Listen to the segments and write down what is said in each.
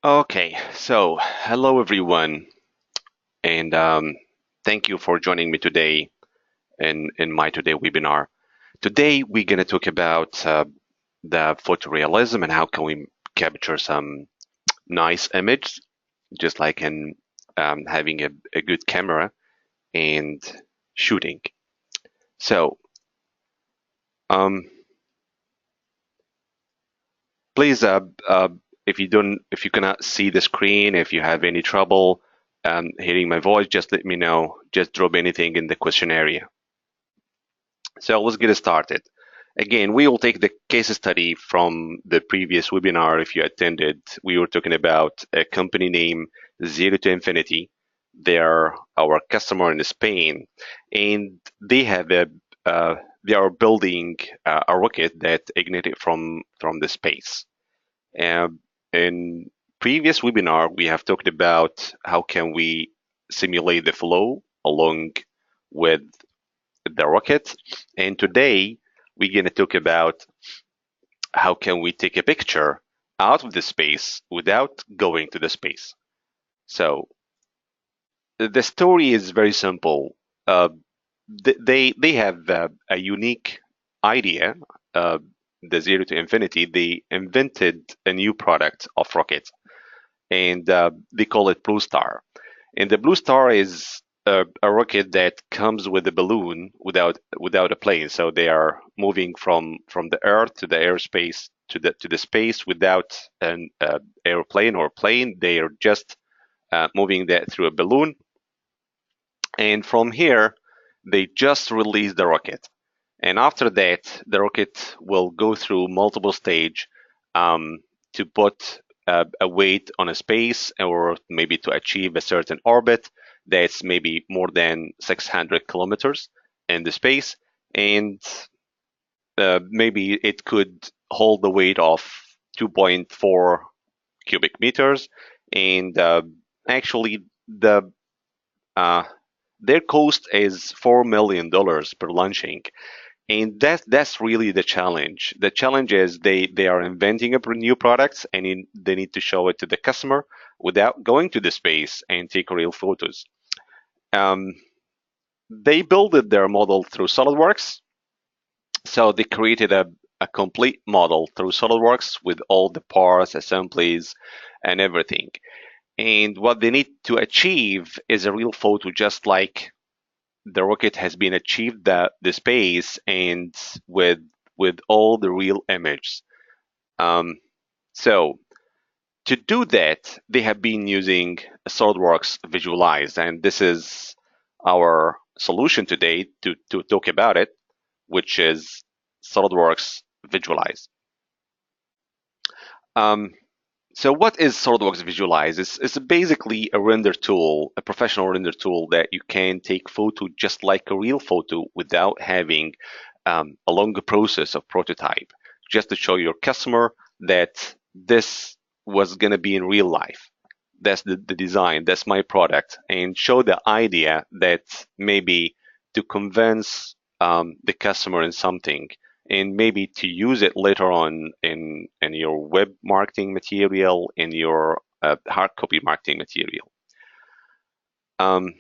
Okay, so hello everyone, and thank you for joining me today in my today webinar. Today we're going to talk about the photorealism and how can we capture some nice image, just like in having a good camera and shooting. So um, please, if you cannot see the screen, if you have any trouble hearing my voice, just let me know. Just drop anything in the question area. So let's get started. Again, we will take the case study from the previous webinar. If you attended, we were talking about a company name Zero to Infinity. They're our customer in Spain, and they are building a rocket that ignited from the space. Um, in previous webinar, we have talked about how can we simulate the flow along with the rocket. And today we're going to talk about how can we take a picture out of the space without going to the space. So the story is very simple. Uh, they have a unique idea. Uh, the Zero to Infinity, they invented a new product of rockets, and they call it Blue Star. And the Blue Star is a rocket that comes with a balloon without a plane. So they are moving from the Earth to the airspace to the space without an airplane or plane. They are just moving that through a balloon. And from here, they just release the rocket. And after that, the rocket will go through multiple stage um, to put a weight on a space or maybe to achieve a certain orbit that's maybe more than 600 kilometers in the space. And maybe it could hold the weight of 2.4 cubic meters. And actually, uh, their cost is $4 million per launching, and that's really the challenge. The challenge is they are inventing a new products, and they need to show it to the customer without going to the space and take real photos. Um, they built their model through SolidWorks, so they created a complete model through SolidWorks with all the parts, assemblies, and everything. And what they need to achieve is a real photo, just like the rocket has been achieved the space and with all the real images. Um, so to do that, they have been using SolidWorks Visualize, and this is our solution today to talk about it, which is SolidWorks Visualize. Um, so what is SolidWorks Visualize? It's basically a render tool, a professional render tool that you can take photo just like a real photo without having a longer process of prototype, just to show your customer that this was going to be in real life. That's the design, that's my product, and show the idea that maybe to convince the customer in something and maybe to use it later on in your web marketing material, in your hard copy marketing material. Um,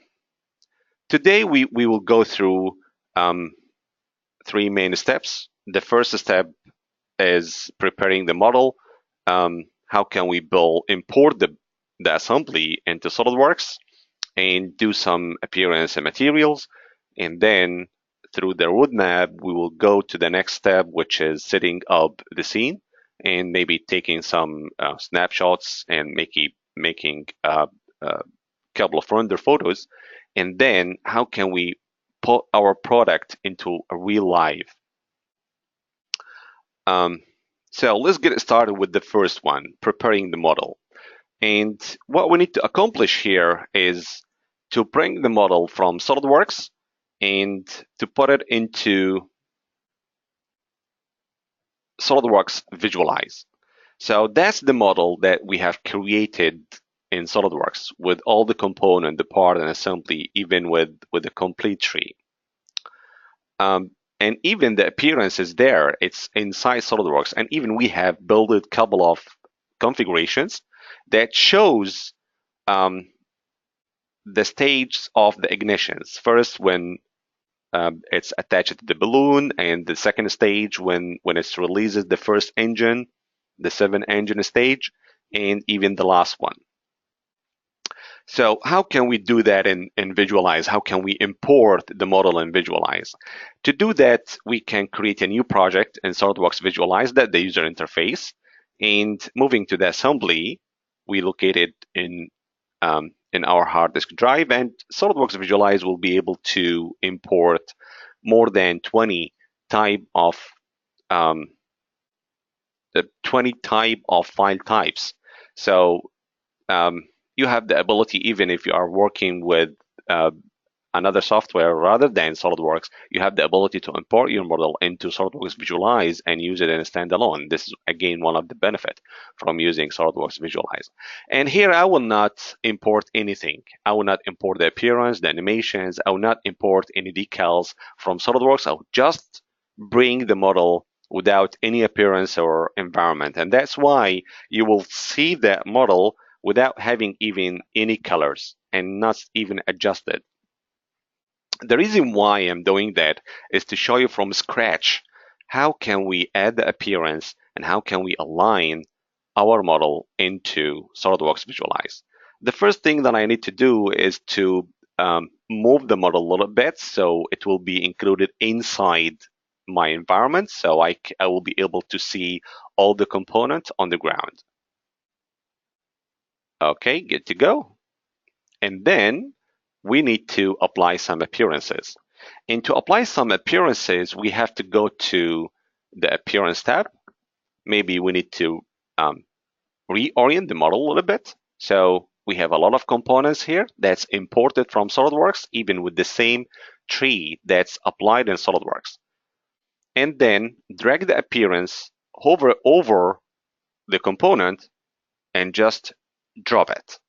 Today we will go through um, three main steps. The first step is preparing the model. How can we import the assembly into SolidWorks and do some appearance and materials? And then through the roadmap, we will go to the next step, which is setting up the scene and maybe taking some snapshots and making a couple of render photos. And then how can we put our product into a real life? Um, so let's get started with the first one, preparing the model. And what we need to accomplish here is to bring the model from SolidWorks and to put it into SolidWorks Visualize. So that's the model that we have created in SolidWorks with all the component, the part and assembly, even with the complete tree. And even the appearance is there. It's inside SolidWorks. And even we have built a couple of configurations that shows the stages of the ignitions. First, when it's attached to the balloon, and the second stage when it releases the first engine, the 7-engine stage, and even the last one. So how can we do that in Visualize? How can we import the model in Visualize? To do that, we can create a new project in SOLIDWORKS Visualize, that the user interface, and moving to the assembly, we locate it in our hard disk drive, and SOLIDWORKS Visualize will be able to import more than 20 type of 20 type of file types. So you have the ability, even if you are working with another software rather than SolidWorks, you have the ability to import your model into SolidWorks Visualize and use it in a standalone. This is, again, one of the benefits from using SolidWorks Visualize. And here I will not import anything. I will not import the appearance, the animations. I will not import any decals from SolidWorks. I'll just bring the model without any appearance or environment. And that's why you will see that model without having even any colors and not even adjusted. The reason why I'm doing that is to show you from scratch how can we add the appearance and how can we align our model into SolidWorks Visualize. The first thing that I need to do is to move the model a little bit so it will be included inside my environment, so I will be able to see all the components on the ground. Okay, good to go. And then we need to apply some appearances. And to apply some appearances, we have to go to the Appearance tab. Maybe we need to reorient the model a little bit. So we have a lot of components here that's imported from SOLIDWORKS, even with the same tree that's applied in SOLIDWORKS. And then drag the appearance, hover over the component, and just drop it.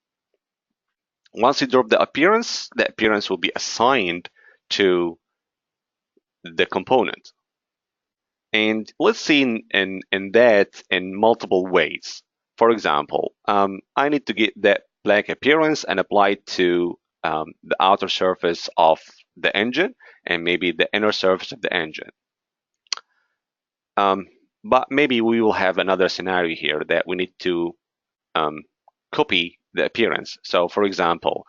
Once you drop the appearance will be assigned to the component. And let's see in that in multiple ways. For example, I need to get that black appearance and apply it to the outer surface of the engine and maybe the inner surface of the engine. But maybe we will have another scenario here that we need to copy the appearance. So for example,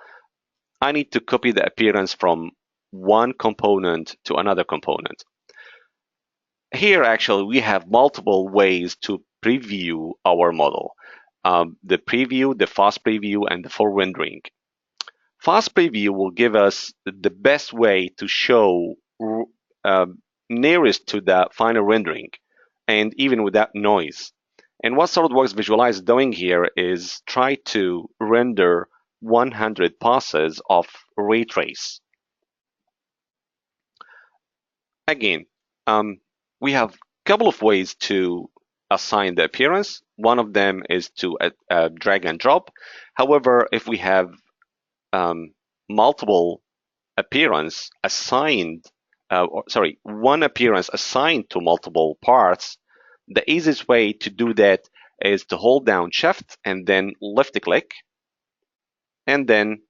I need to copy the appearance from one component to another component. Here, actually, we have multiple ways to preview our model. The preview, the fast preview, and the full rendering. Fast preview will give us the best way to show nearest to the final rendering, and even without noise. And what SolidWorks Visualize is doing here is try to render 100 passes of ray trace. Again, we have a couple of ways to assign the appearance. One of them is to drag and drop. However, if we have multiple appearance assigned, one appearance assigned to multiple parts, the easiest way to do that is to hold down Shift and then left click, and then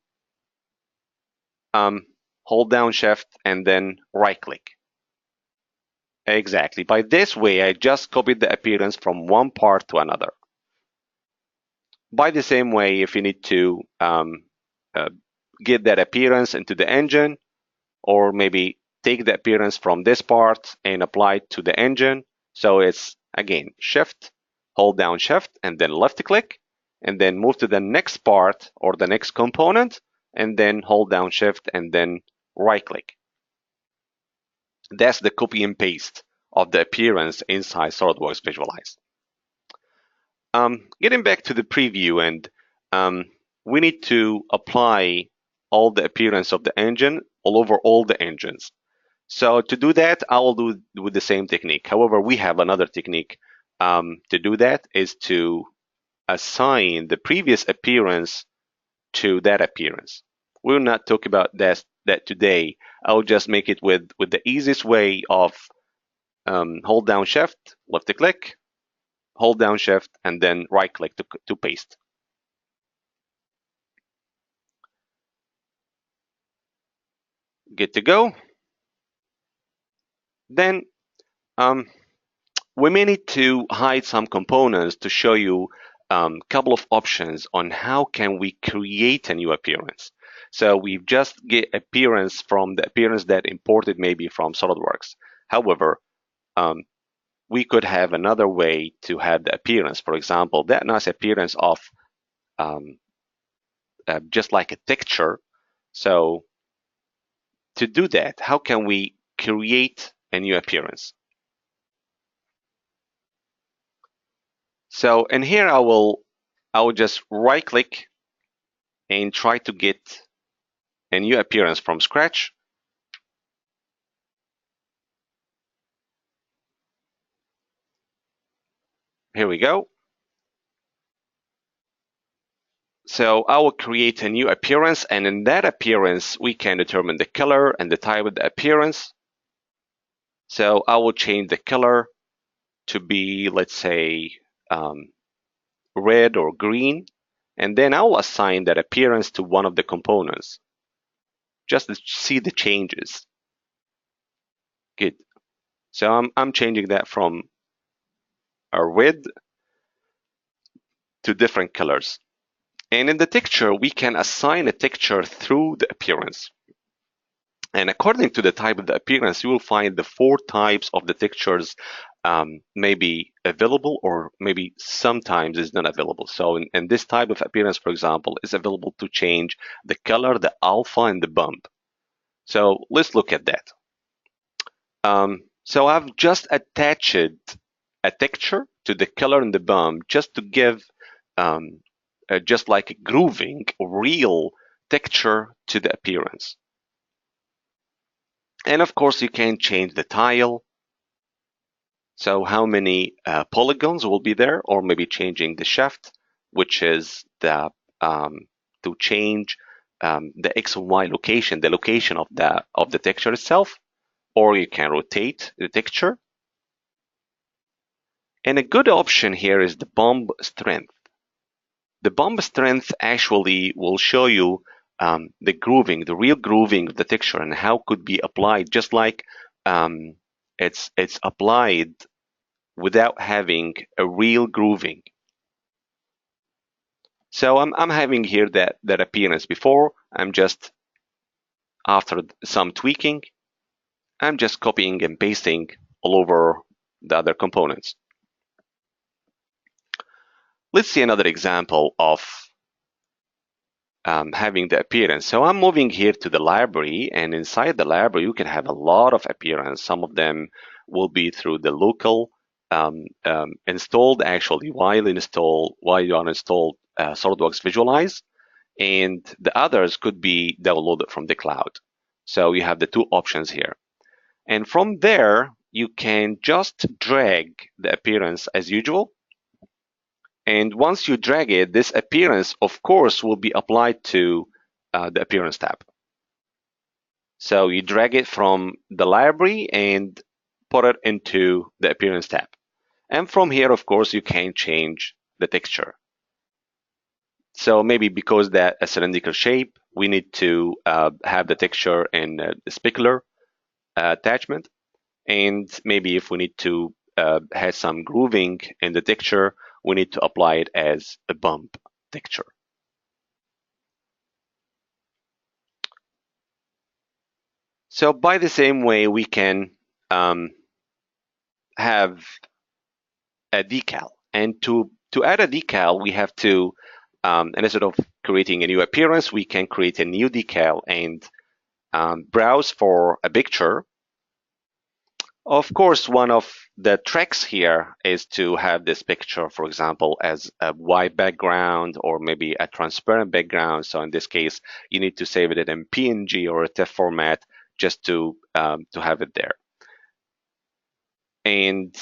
hold down Shift and then right click. Exactly. By this way, I just copied the appearance from one part to another. By the same way, if you need to get that appearance into the engine, or maybe take the appearance from this part and apply it to the engine. So it's, again, Shift, hold down Shift, and then left click, and then move to the next part or the next component, and then hold down Shift and then right click. That's the copy and paste of the appearance inside SolidWorks Visualize. Getting back to the preview, and we need to apply all the appearance of the engine all over all the engines. So to do that, I will do with the same technique. However, we have another technique to do that, is to assign the previous appearance to that appearance. We will not talk about that today. I will just make it with the easiest way of hold down Shift, left click, hold down Shift, and then right click to paste. Good to go. Then we may need to hide some components to show you a couple of options on how can we create a new appearance. So we've just get appearance from the appearance that imported maybe from SOLIDWORKS. However, we could have another way to have the appearance. For example, that nice appearance of just like a texture. So to do that, how can we create a new appearance? So in here, I will just right click and try to get a new appearance from scratch. Here we go. So I will create a new appearance, and in that appearance, we can determine the color and the type of the appearance. So I will change the color to be, let's say, red or green, and then I will assign that appearance to one of the components, just to see the changes. Good. So I'm changing that from a red to different colors. And in the texture, we can assign a texture through the appearance. And according to the type of the appearance, you will find the 4 types of the textures may be available, or maybe sometimes is not available. So in this type of appearance, for example, is available to change the color, the alpha, and the bump. So let's look at that. So I've just attached a texture to the color and the bump just to give just like a grooving, real texture to the appearance. And of course, you can change the tile. So how many polygons will be there, or maybe changing the shaft, which is the to change the X and Y location, the location of the texture itself, or you can rotate the texture. And a good option here is the bump strength. The bump strength actually will show you the grooving, the real grooving of the texture, and how could be applied, just like it's applied without having a real grooving. So I'm having here that appearance before. I'm just, after some tweaking, I'm just copying and pasting all over the other components. Let's see another example of having the appearance. So I'm moving here to the library, and inside the library, you can have a lot of appearance. Some of them will be through the local installed, actually, while you are installed SOLIDWORKS Visualize, and the others could be downloaded from the cloud. So you have the 2 options here. And from there, you can just drag the appearance as usual. And once you drag it, this appearance, of course, will be applied to the appearance tab. So you drag it from the library and put it into the appearance tab. And from here, of course, you can change the texture. So maybe because that a cylindrical shape, we need to have the texture in the specular attachment. And maybe if we need to have some grooving in the texture, we need to apply it as a bump texture. So by the same way, we can have a decal. And to add a decal, we have to, and instead of creating a new appearance, we can create a new decal and browse for a picture. Of course, one of the tricks here is to have this picture, for example, as a white background or maybe a transparent background. So in this case, you need to save it in PNG or a TIFF format just to have it there. And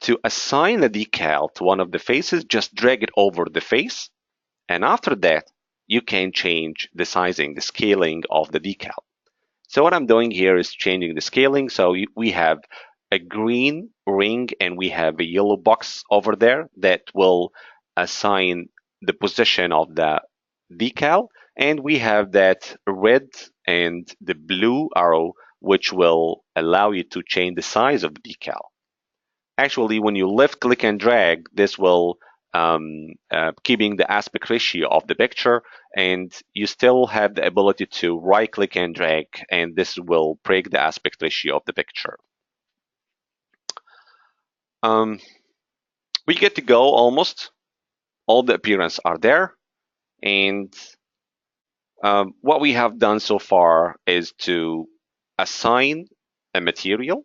to assign a decal to one of the faces, just drag it over the face. And after that, you can change the sizing, the scaling of the decal. So what I'm doing here is changing the scaling. So we have a green ring and we have a yellow box over there that will assign the position of the decal. And we have that red and the blue arrow, which will allow you to change the size of the decal. Actually, when you left click and drag, this will keeping the aspect ratio of the picture, and you still have the ability to right click and drag, and this will break the aspect ratio of the picture. We get to go almost. All the appearance are there, and what we have done so far is to assign a material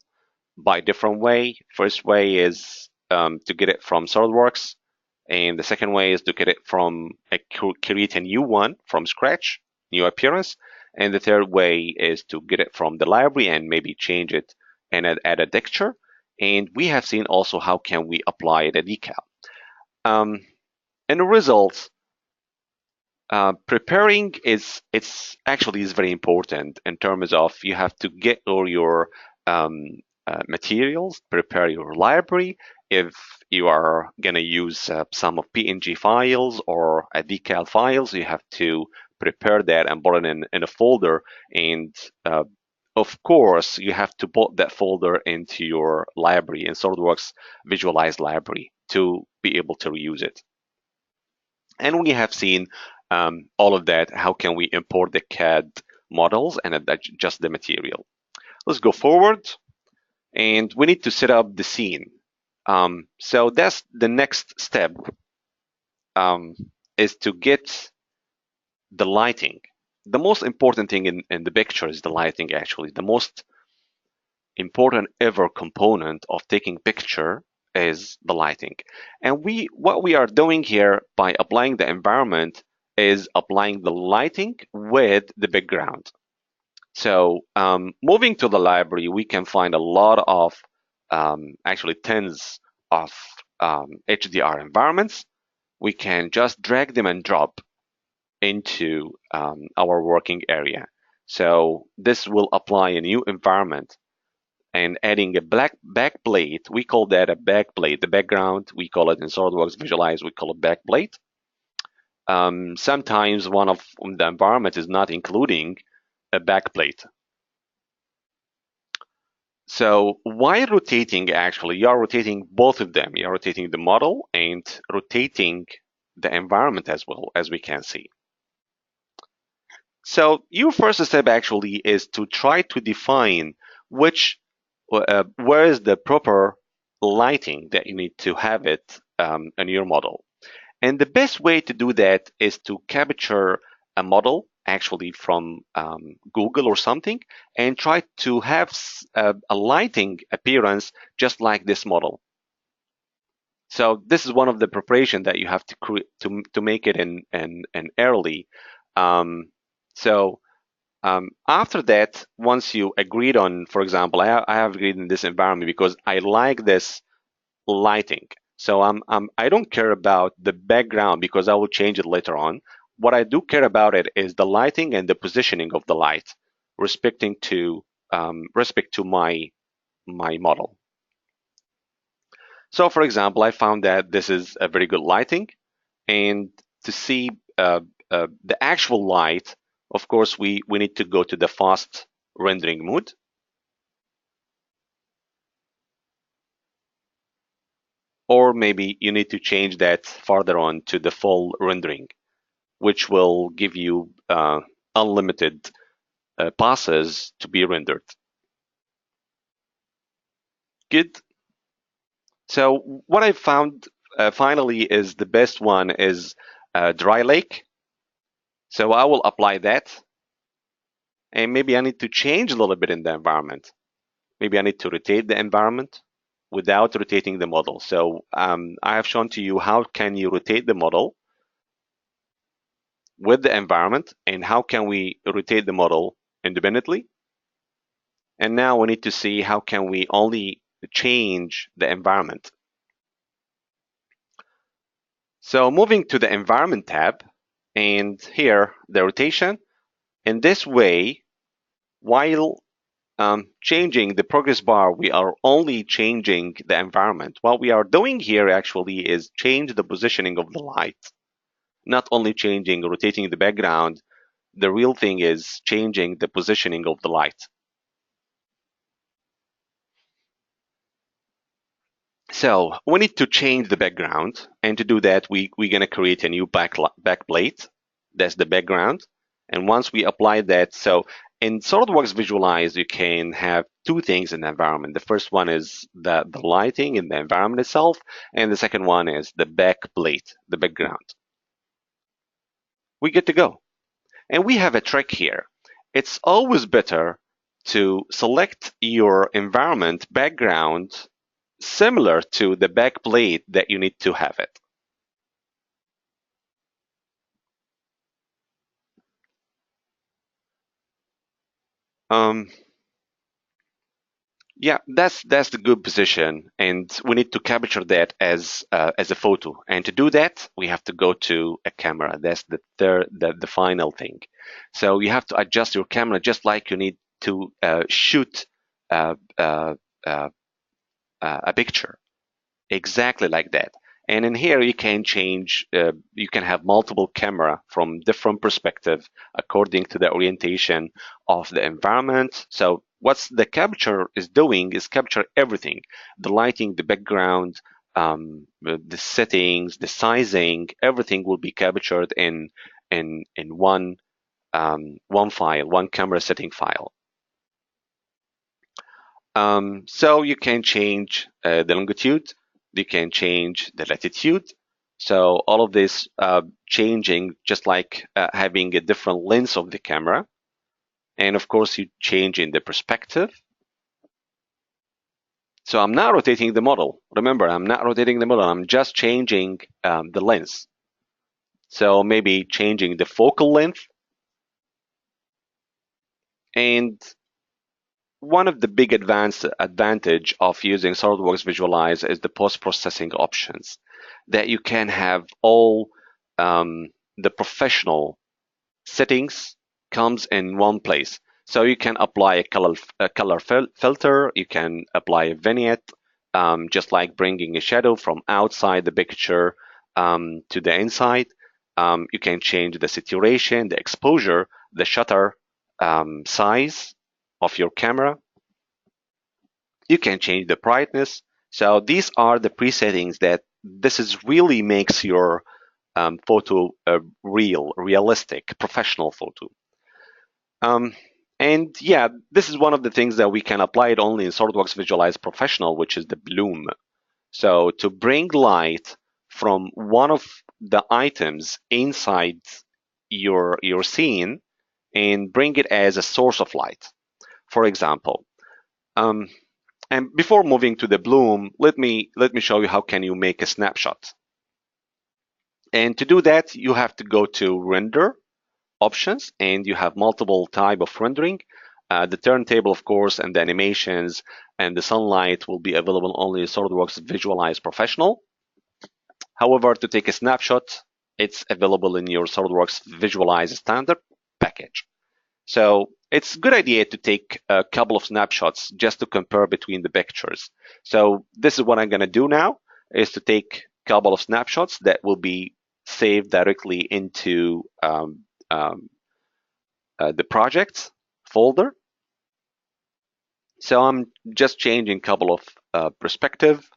by different way. First way is to get it from SOLIDWORKS, and the second way is to get it from create a new one from scratch, new appearance, and the third way is to get it from the library and maybe change it and add a texture. And we have seen also how can we apply the decal. And the results, preparing it's actually is very important in terms of you have to get all your materials, prepare your library. If you are going to use some of PNG files or a decal files, you have to prepare that and put it in a folder. And of course, you have to put that folder into your library in SOLIDWORKS Visualize library to be able to reuse it. And we have seen all of that. How can we import the CAD models and adjust the material? Let's go forward, and we need to set up the scene. So that's the next step, is to get the lighting. The most important thing in the picture is the lighting, actually. The most important ever component of taking picture is the lighting. And what we are doing here by applying the environment is applying the lighting with the background. So moving to the library, we can find a lot of, actually tens of HDR environments. We can just drag them and drop into our working area. So this will apply a new environment and adding a black backplate. We call that a backplate. The background, we call it in SOLIDWORKS Visualize, we call it backplate. Sometimes one of the environment is not including a backplate. So while rotating, actually, you are rotating both of them. You are rotating the model and rotating the environment as well, as we can see. So your first step actually is to try to define where is the proper lighting that you need to have it in your model. And the best way to do that is to capture a model actually from Google or something and try to have a lighting appearance just like this model. So this is one of the preparation that you have to create to make it in early. After that, once you agreed on, for example, I have agreed in this environment because I like this lighting. So I don't care about the background because I will change it later on. What I do care about it is the lighting and the positioning of the light, respect to my model. So for example, I found that this is a very good lighting, and to see the actual light, of course, we need to go to the fast rendering mode. Or maybe you need to change that farther on to the full rendering, which will give you unlimited passes to be rendered. Good. So what I found finally is the best one is dry lake. So I will apply that. And maybe I need to change a little bit in the environment. Maybe I need to rotate the environment without rotating the model. So I have shown to you how can you rotate the model with the environment and how can we rotate the model independently. And now we need to see how can we only change the environment. So moving to the environment tab, and here the rotation. In this way, while changing the progress bar, we are only changing the environment. What we are doing here actually is change the positioning of the light, not only changing, rotating the background the real thing is changing the positioning of the light. So we need to change the background, and to do that, we're going to create a new backplate. That's the background. And once we apply that, so in SolidWorks Visualize, you can have two things in the environment. The first one is the lighting in the environment itself, and the second one is the backplate, the background. We get to go. And we have a trick here. It's always better to select your environment background similar to the backplate that you need to have it. Um, yeah, that's the good position, and we need to capture that as a photo. And to do that, we have to go to a camera. That's the final thing. So you have to adjust your camera just like you need to shoot uh, uh, uh, a picture. Exactly like that. And in here, you can change, you can have multiple camera from different perspective according to the orientation of the environment. So what's the capture is doing is capture everything, the lighting, the background, the settings, the sizing, everything will be captured in one file, one camera setting file. So you can change the longitude, you can change the latitude. So all of this changing, just like having a different lens of the camera. And of course, you change in the perspective. So I'm not rotating the model. Remember, I'm not rotating the model. I'm just changing the lens. So maybe changing the focal length. And one of the big advantage of using SolidWorks Visualize is the post-processing options, that you can have all the professional settings comes in one place. So you can apply a color filter, you can apply a vignette, just like bringing a shadow from outside the picture to the inside. You can change the saturation, the exposure, the shutter size of your camera. You can change the brightness. So these are the presettings that this is really makes your photo a realistic, professional photo. And yeah, this is one of the things that we can apply it only in SolidWorks Visualize Professional, which is the bloom. So to bring light from one of the items inside your scene and bring it as a source of light. For example, and before moving to the bloom, let me show you how can you make a snapshot. And to do that, you have to go to render options, and you have multiple type of rendering. The turntable, of course, and the animations and the sunlight will be available only in SolidWorks Visualize Professional. However, to take a snapshot, it's available in your SolidWorks Visualize Standard package. So it's a good idea to take a couple of snapshots just to compare between the pictures. So this is what I'm going to do now, is to take a couple of snapshots that will be saved directly into the projects folder. So I'm just changing a couple of perspective,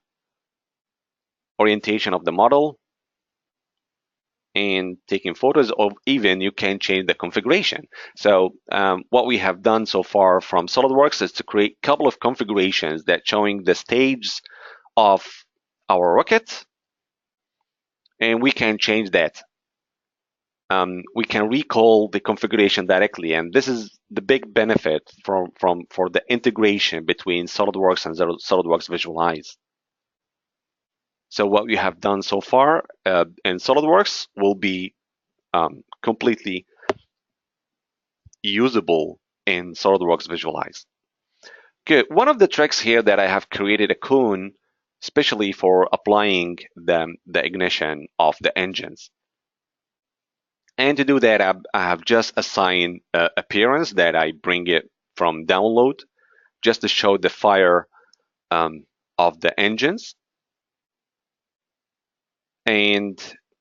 orientation of the model, and taking photos of, even you can change the configuration. So what we have done so far from SolidWorks is to create a couple of configurations that showing the stages of our rocket, and we can change that. We can recall the configuration directly, and this is the big benefit for the integration between SolidWorks and SolidWorks Visualize. So what we have done so far in SolidWorks will be completely usable in SolidWorks Visualize. Good. One of the tricks here that I have created a cone especially for applying the ignition of the engines. And to do that, I have just assigned appearance that I bring it from download just to show the fire of the engines. And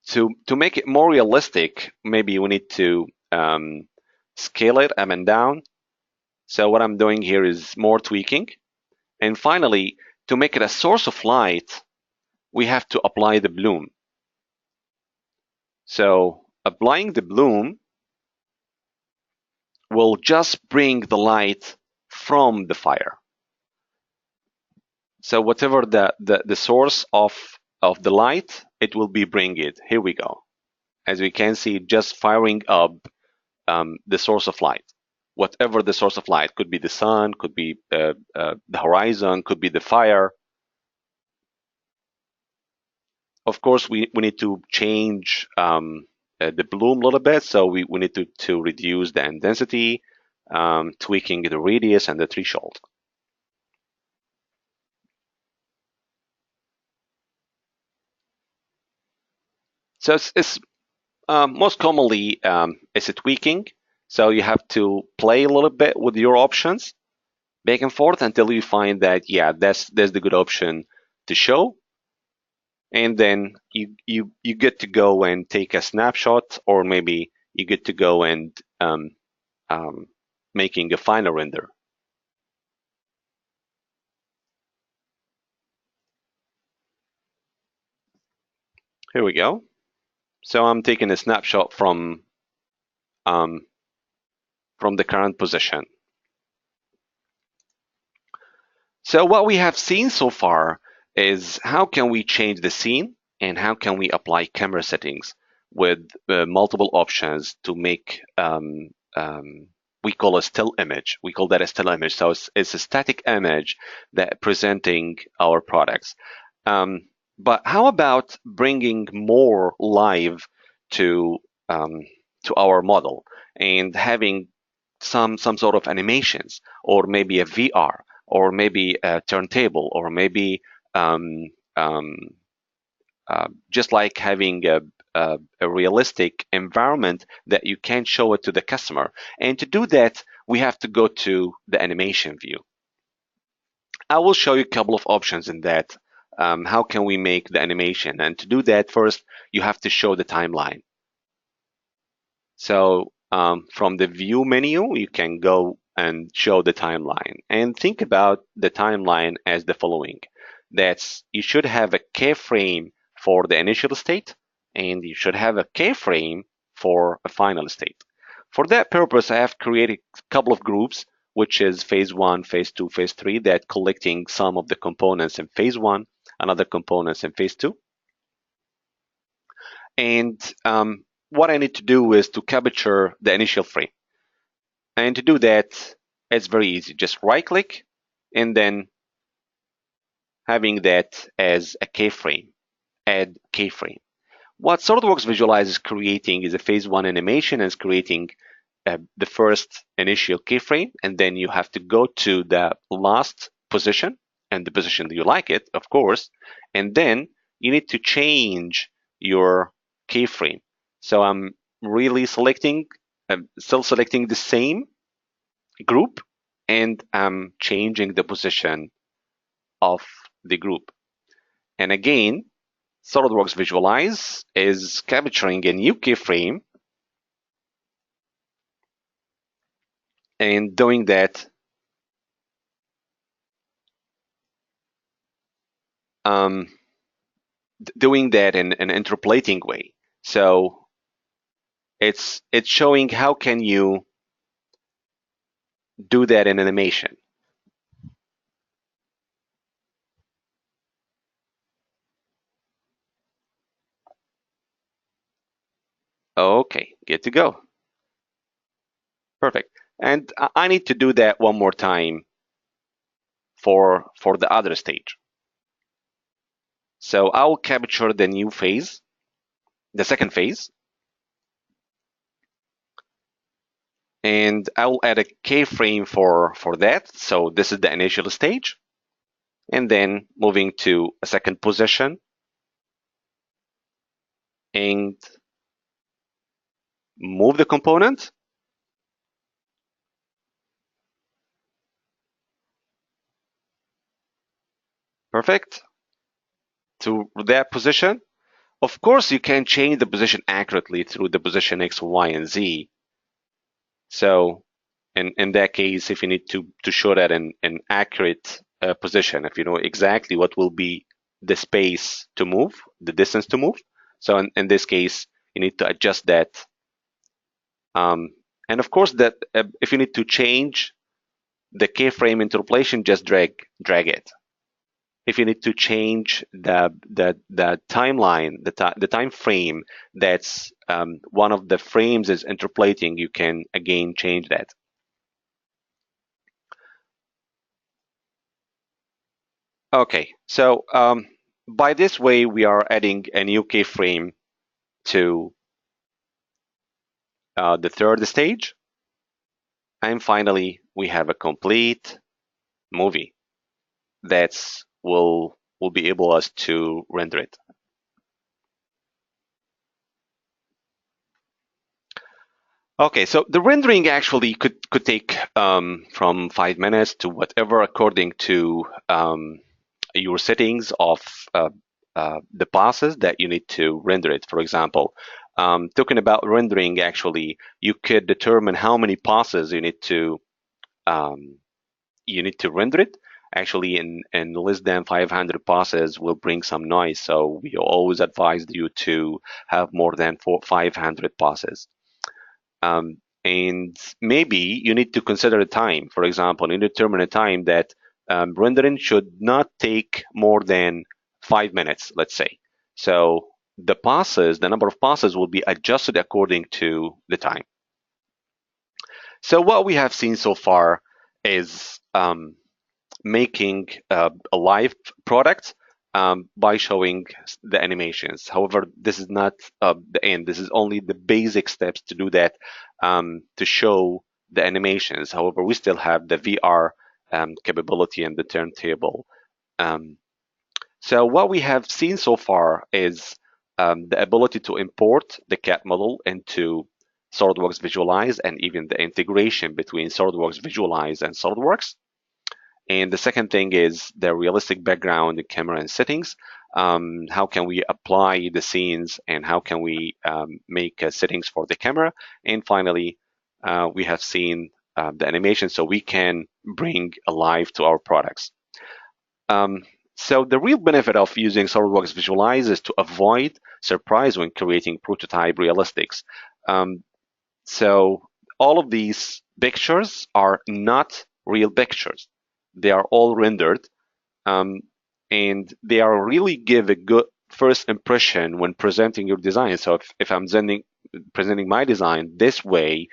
to make it more realistic, maybe we need to scale it up and down. So what I'm doing here is more tweaking. And finally, to make it a source of light, we have to apply the bloom. So applying the bloom will just bring the light from the fire. So whatever the source of the light, it will be bring it. Here we go. As we can see, just firing up the source of light. Whatever the source of light, could be the sun, could be the horizon, could be the fire. Of course, we need to change the bloom a little bit. So we need to reduce the intensity, tweaking the radius and the threshold. So it's most commonly it's a tweaking. So you have to play a little bit with your options back and forth until you find that, yeah, that's the good option to show. And then you get to go and take a snapshot, or maybe you get to go and making a final render. Here we go. So I'm taking a snapshot from the current position. So what we have seen so far is how can we change the scene and how can we apply camera settings with multiple options to make we call a still image. We call that a still image. So it's a static image that presenting our products. But how about bringing more live to our model and having some sort of animations, or maybe a VR, or maybe a turntable, or maybe just like having a realistic environment that you can show it to the customer. And to do that, we have to go to the animation view. I will show you a couple of options in that. How can we make the animation? And to do that, first, you have to show the timeline. So from the view menu, you can go and show the timeline. And think about the timeline as the following. That's, you should have a keyframe for the initial state, and you should have a keyframe for a final state. For that purpose, I have created a couple of groups, which is phase 1, phase 2, phase 3, that collecting some of the components in phase 1 and other components in phase 2. And what I need to do is to capture the initial frame. And to do that, it's very easy. Just right click and then having that as a keyframe, add keyframe. What SOLIDWORKS Visualize is creating is a phase 1 animation, and is creating the first initial keyframe, and then you have to go to the last position and the position that you like it, of course, and then you need to change your keyframe. So I'm really selecting, still selecting the same group, and I'm changing the position of the group. And again, SOLIDWORKS Visualize is capturing a new keyframe and doing that in an interpolating way. So it's showing how can you do that in animation. Okay, good to go. Perfect. And I need to do that one more time for the other stage. So I'll capture the new phase, the second phase, and I'll add a keyframe for that. So this is the initial stage, and then moving to a second position and move the component. Perfect. To that position. Of course, you can change the position accurately through the position X, Y, and Z. So in that case, if you need to show that in an accurate position, if you know exactly what will be the space to move, the distance to move. So in this case, you need to adjust that. And of course, that if you need to change the keyframe interpolation, just drag it. If you need to change the timeline, the time frame that's one of the frames is interpolating, you can again change that. Okay, so by this way, we are adding a new keyframe to the third stage. And finally, we have a complete movie that's will be able us to render it. Okay, so the rendering actually could take from 5 minutes to whatever, according to your settings of the passes that you need to render it. For example, talking about rendering, actually, you could determine how many passes um, you need to render it. Actually, in less than 500 passes will bring some noise, so we always advise you to have more than 500 passes. And maybe you need to consider a time. For example, you determine a time that rendering should not take more than 5 minutes, let's say. So the passes, the number of passes will be adjusted according to the time. So what we have seen so far is making a live product by showing the animations. However, this is not the end. This is only the basic steps to do that, to show the animations. However, we still have the VR capability and the turntable. Um, so what we have seen so far is the ability to import the CAD model into SOLIDWORKS Visualize, and even the integration between SOLIDWORKS Visualize and SOLIDWORKS. And the second thing is the realistic background, the camera and settings. How can we apply the scenes, and how can we make settings for the camera? And finally, we have seen the animation, so we can bring alive to our products. So the real benefit of using SOLIDWORKS Visualize is to avoid surprise when creating prototype realistics. So all of these pictures are not real pictures. They are all rendered, and they are really give a good first impression when presenting your design. So if I'm presenting my design this way,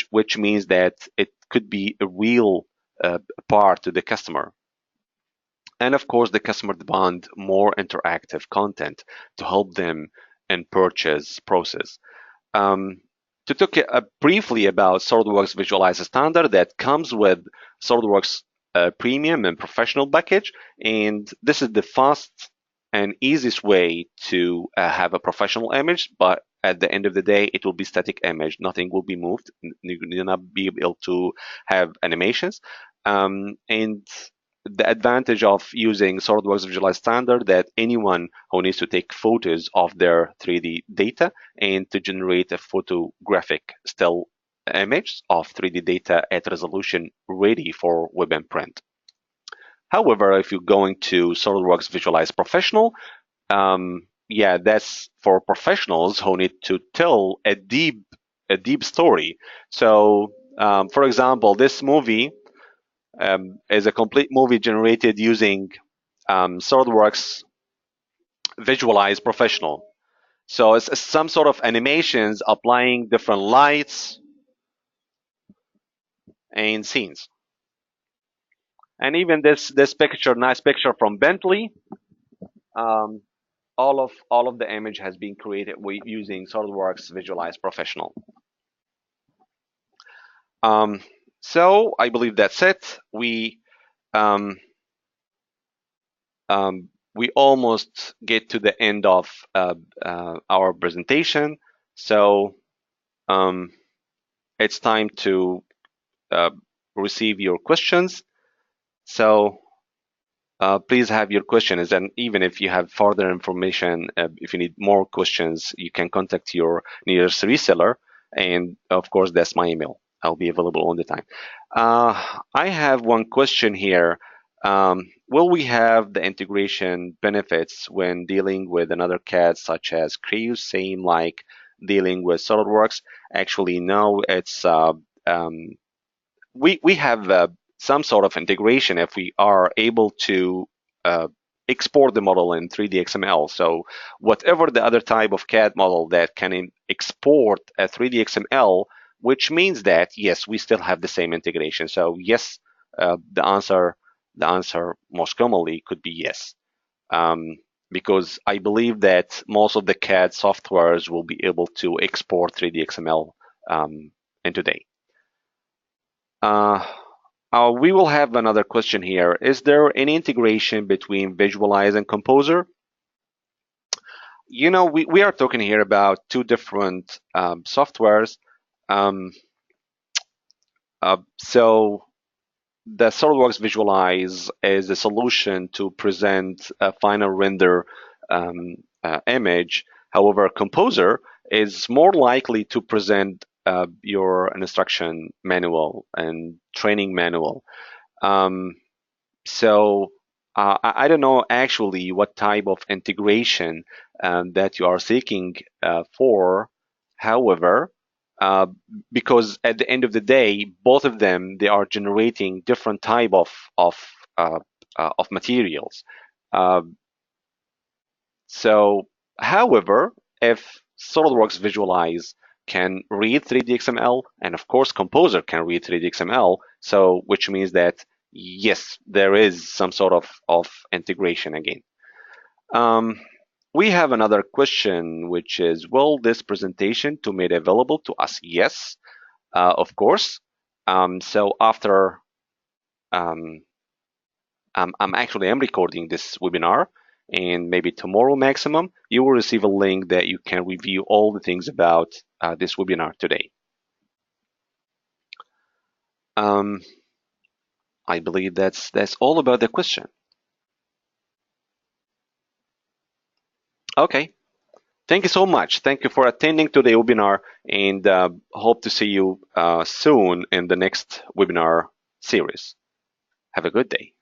which means that it could be a real part to the customer. And of course, the customer demand more interactive content to help them in purchase process. To talk briefly about SOLIDWORKS Visualize Standard, that comes with SOLIDWORKS Premium and Professional package, and this is the fast and easiest way to have a professional image, but at the end of the day, it will be static image. Nothing will be moved. You will not be able to have animations. And the advantage of using SOLIDWORKS Visualize Standard, that anyone who needs to take photos of their 3D data and to generate a photographic still image of 3D data at resolution ready for web and print. However, if you're going to SOLIDWORKS Visualize Professional, yeah, that's for professionals who need to tell a deep story. So, for example, this movie is a complete movie generated using SOLIDWORKS Visualize Professional. So it's some sort of animations applying different lights and scenes. And even this picture, nice picture from Bentley, um, all of the image has been created using SOLIDWORKS Visualize Professional. Um, so I believe that's it. Um, we almost get to the end of our presentation. So it's time to receive your questions. So please have your questions, and even if you have further information, if you need more questions, you can contact your nearest reseller, and of course, that's my email. I'll be available all the time. I have one question here. Will we have the integration benefits when dealing with another CAD such as Creo, same like dealing with SolidWorks? Actually, no. It's um, we have some sort of integration if we are able to uh, export the model in 3D XML. So whatever the other type of CAD model that can export a 3D XML, which means that yes, we still have the same integration. So yes, the answer most commonly could be yes. Um, because I believe that most of the CAD softwares will be able to export 3D XML in today. Uh, we will have another question here. Is there any integration between Visualize and Composer? We are talking here about two different softwares. Um, so the SolidWorks Visualize is a solution to present a final render image. However, Composer is more likely to present your instruction manual and training manual. Um, so I don't know actually what type of integration that you are seeking for. However, uh, because at the end of the day, both of them they are generating different type of of materials. Uh, however, if SolidWorks Visualize can read 3D XML, and of course Composer can read 3D XML, so which means that yes, there is some sort of integration again. Um, we have another question, which is, will this presentation to made available to us? Yes, of course. So after um, I'm recording this webinar, and maybe tomorrow maximum, you will receive a link that you can review all the things about this webinar today. Um, I believe that's all about the question. Okay. Thank you so much. Thank you for attending to the webinar, and hope to see you soon in the next webinar series. Have a good day.